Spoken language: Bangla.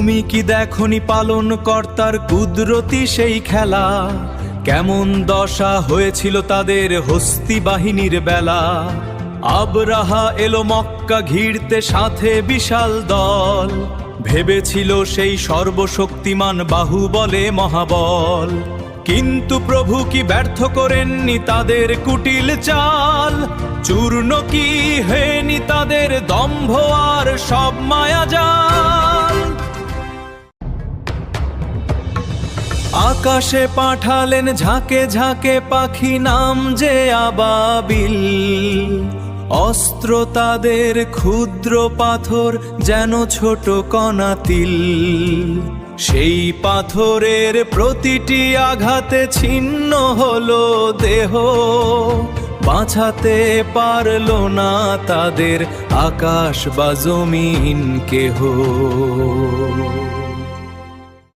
তুমি কি দেখনি পালন কর্তার কুদরতি সেই খেলা? কেমন দশা হয়েছিল তাদের হস্তি বাহিনীর বেলা। আবরাহা এলো মক্কা ঘিরতে, সাথে বিশাল দল। ভেবেছিল সেই সর্বশক্তিমান বাহুবলে মহাবল। কিন্তু প্রভু কি ব্যর্থ করেননি তাদের কুটিল চাল? চূর্ণ কি হয়নি তাদের দম্ভ আর সব মায়াজাল? আকাশে পাঠালেন ঝাঁকে ঝাঁকে পাখি, নাম যে আবাবিল। অস্ত্র তাদের ক্ষুদ্র পাথর, যেন ছোট কণা তিল। সেই পাথরের প্রতিটি আঘাতে ছিন্ন হলো দেহ। বাঁচাতে পারলো না তাদের আকাশ বা জমিন কেহ।